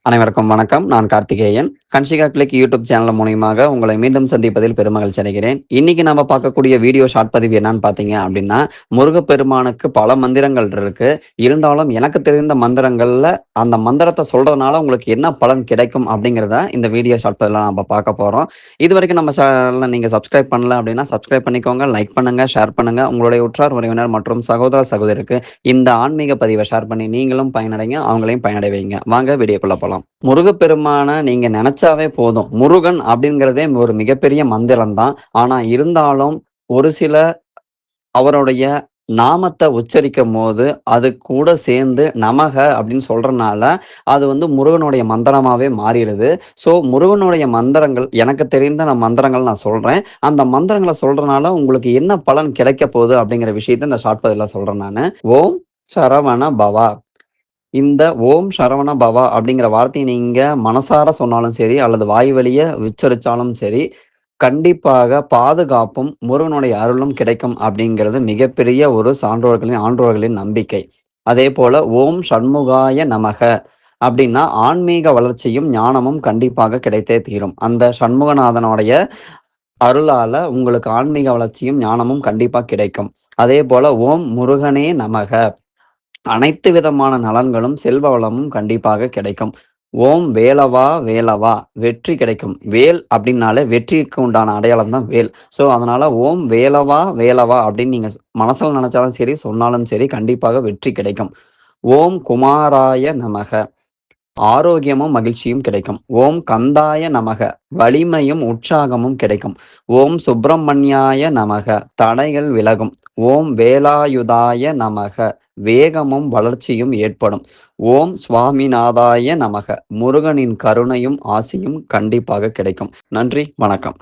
அனைவருக்கும் வணக்கம். நான் Karthikeyan. Kanshika click YouTube channel மூலியமாக உங்களை மீண்டும் சந்திப்பதில் பெருமகிழ்ச்சி அடைகிறேன். இன்னைக்கு நம்ம பார்க்கக்கூடிய வீடியோ ஷார்ட் பதிவு என்னன்னு பார்த்தீங்க அப்படின்னா, முருகப்பெருமானுக்கு பல மந்திரங்கள் இருக்கு. இருந்தாலும் எனக்கு தெரிந்த மந்திரங்கள்ல அந்த மந்திரத்த சொல்றதுனால உங்களுக்கு என்ன பலன் கிடைக்கும் அப்படிங்கிறத இந்த வீடியோ ஷார்ட் பதிவுல நம்ம பார்க்க போறோம். இதுவரைக்கும் நம்ம சேனல நீங்க சப்ஸ்கிரைப் பண்ணல அப்படின்னா சப்ஸ்கிரைப் பண்ணிக்கோங்க. லைக் பண்ணுங்க, ஷேர் பண்ணுங்க. உங்களுடைய உற்றார் உறவினர் மற்றும் சகோதர சகோதரிக்கு இந்த ஆன்மீக பதிவை ஷேர் பண்ணி நீங்களும் பயனடைங்க, அவங்களையும் பயனடைய வைங்க. வாங்க வீடியோக்குள்ள போலாம். முருகப்பெருமான நீங்க நெனச்சாவே போதும். முருகன் அப்படிங்கிறதே ஒரு மிகப்பெரிய மந்திரம் தான். ஆனா இருந்தாலும் ஒரு சில அவருடைய நாமத்த உச்சரிக்கும்போது, அது கூட சேர்ந்து நமக அப்படின்னு சொல்றனால, அது முருகனுடைய மந்திரமாவே மாறிடுது. ஸோ முருகனுடைய மந்திரங்கள் எனக்கு தெரிந்த மந்திரங்கள் நான் சொல்றேன். அந்த மந்திரங்கள சொல்றனால உங்களுக்கு என்ன பலன் கிடைக்கப் போகுது அப்படிங்கிற விஷயத்த இந்த ஷார்ட் பதிவுல சொல்றேன் நானு. ஓம் சரவண பவ. இந்த ஓம் சரவண பவ அப்படிங்கிற வார்த்தைய நீங்க மனசார சொன்னாலும் சரி, அல்லது வாய் வழிய உச்சரிச்சாலும் சரி, கண்டிப்பாக பாதுகாப்பும், முருகனுடைய அருளும் கிடைக்கும் அப்படிங்கிறது மிகப்பெரிய ஒரு சான்றோர்களின், ஆன்றோர்களின் நம்பிக்கை. அதேபோல ஓம் சண்முகாய நமக அப்படின்னா, ஆன்மீக வளர்ச்சியும், ஞானமும் கண்டிப்பாக கிடைத்தே தீரும். அந்த சண்முகநாதனுடைய அருளால உங்களுக்கு ஆன்மீக வளர்ச்சியும், ஞானமும் கண்டிப்பா கிடைக்கும். அதேபோல ஓம் முருகனே நமக. அனைத்து விதமான நலன்களும், செல்வ வளமும் கண்டிப்பாக கிடைக்கும். ஓம் வேலவா வேலவா வெற்றி கிடைக்கும். வேல் அப்படின்னாலே வெற்றிக்கு உண்டான அடையாளம் தான் வேல். ஸோ அதனால ஓம் வேலவா வேலவா அப்படின்னு நீங்க மனசுல நினைச்சாலும் சரி, சொன்னாலும் சரி கண்டிப்பாக வெற்றி கிடைக்கும். ஓம் குமாராய நமக. ஆரோக்கியமும் மகிழ்ச்சியும் கிடைக்கும். ஓம் கந்தாய நமக. வலிமையும் உற்சாகமும் கிடைக்கும். ஓம் சுப்பிரமணியாய நமக. தடைகள் விலகும். ஓம் வேலாயுதாய நமக. வேகமும் வளர்ச்சியும் ஏற்படும். ஓம் சுவாமிநாதாய நமக. முருகனின் கருணையும் ஆசியும் கண்டிப்பாக கிடைக்கும். நன்றி, வணக்கம்.